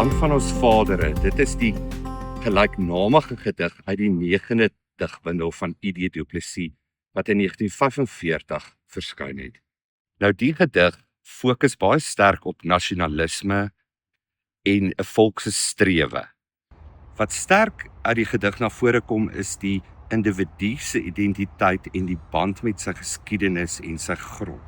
Land van ons vadere, dit is die gelyknamige gedig uit die 9de digbundel van I.D. Du Plessis, wat in 1945 verskyn het. Nou die gedig fokus baie sterk op nasionalisme en 'n volk se strewe. Wat sterk uit die gedig na vore kom is die individu se identiteit en die band met sy geskiedenis en sy grond.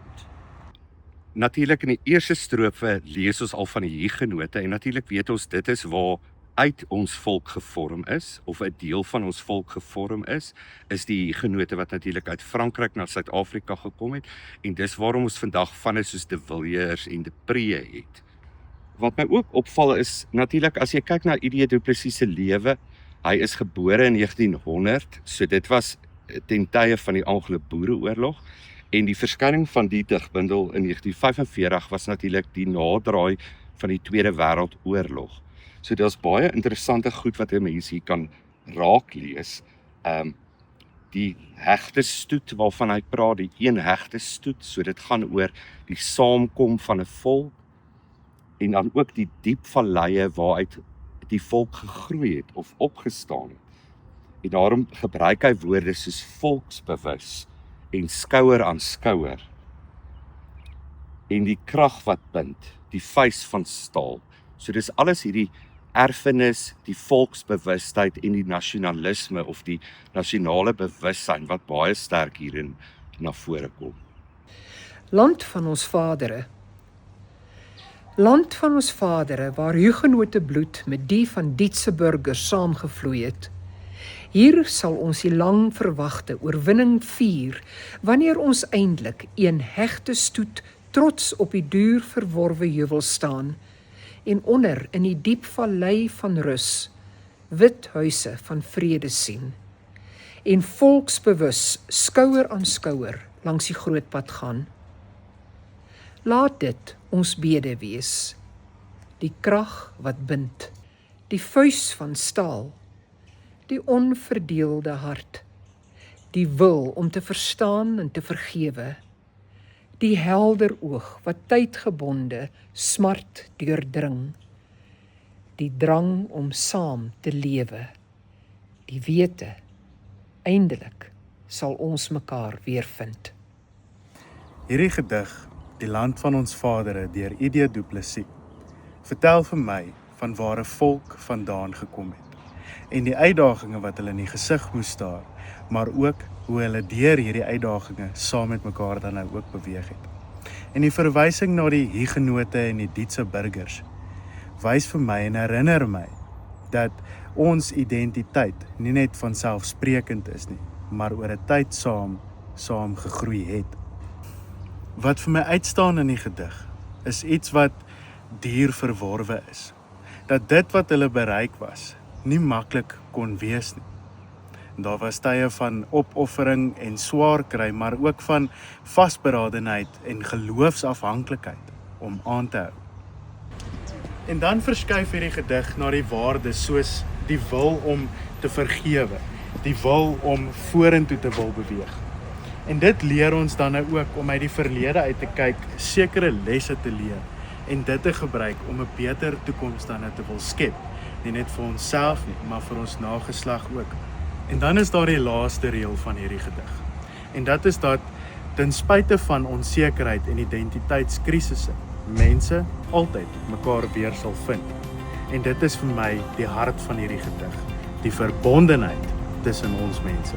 Natuurlik in die eerste strofe lees ons al van die Hugenote en natuurlik weet ons dit is waar uit ons volk gevorm is, of 'n deel van ons volk gevorm is die Hugenote wat natuurlik uit Frankryk na Suid-Afrika gekom het, en dis waarom ons vandag vanne soos De Villiers en De Pre het. Wat my ook opval is, natuurlik as jy kyk na I.D. Du Plessis se lewe, hy is gebore in 1900, so dit was ten tye van die Anglo-Boereoorlog, en die verskyning van die digbundel in 1945 was natuurlik die nadraai van die Tweede Wêreldoorlog. So daar's baie interessante goed wat 'n mens hier kan raak lees. Die hegte stoet waarvan hy praat, die een hegte stoet, so dit gaan oor die saamkom van 'n volk, en dan ook die diep valleie waaruit die volk gegroei het of opgestaan het. En daarom gebruik hy woorde soos volksbewus en skouer aan skouer. En die krag wat bind, die vuis van staal. So dis alles hierdie erfenis, die volksbewustheid en die nasionalisme of die nasionale bewussyn wat baie sterk hierin na vore kom. Land van ons vadere. Land van ons vadere, waar Hugenote bloed met die van Dietse burgers saamgevloei het. Hier sal ons die lang verwagte oorwinning vier, wanneer ons eindelik een hegte stoet trots op die duur verworwe heuwel staan, en onder in die diep vallei van rus, wit huise van vrede sien, en volksbewus skouer aan skouer langs die groot pad gaan. Laat dit ons bede wees, die krag wat bind, die vuis van staal, die onverdeelde hart, die wil om te verstaan en te vergewe, die helder oog wat tydgebonde smart deurdring, die drang om saam te lewe, die wete, eindelik sal ons mekaar weer vind. Hierdie gedig, Die Land van ons vadere, deur I.D. Du Plessis, vertel vir my van waar 'n volk vandaan gekom het, en die uitdagings wat hulle in die gesig moes staar, maar ook hoe hulle deur hierdie uitdagings saam met mekaar dan nou ook beweeg het. En die verwysing na die Hugenote en die Dietse burgers wys vir my en herinner my dat ons identiteit nie net vanselfsprekend is nie, maar oor 'n tyd saam gegroei het. Wat vir my uitstaan in die gedig is iets wat duur verworwe is. Dat dit wat hulle bereik was, nie maklik kon wees nie. Daar was tye van opoffering en swaar kry, maar ook van vasberadenheid en geloofsafhanklikheid om aan te hou. En dan verskuif hierdie gedig na die waardes soos die wil om te vergewe, die wil om vorentoe te wil beweeg. En dit leer ons dan nou ook om uit die verlede uit te kyk, sekere lesse te leer en dit te gebruik om 'n beter toekoms dan te wil skep. Nie net vir onsself nie, maar vir ons nageslag ook. En dan is daar die laaste reël van hierdie gedig. En dit is dat ten spyte van onsekerheid en identiteitskrisisse, mense altyd mekaar weer sal vind. En dit is vir my die hart van hierdie gedig, die verbondenheid tussen ons mense.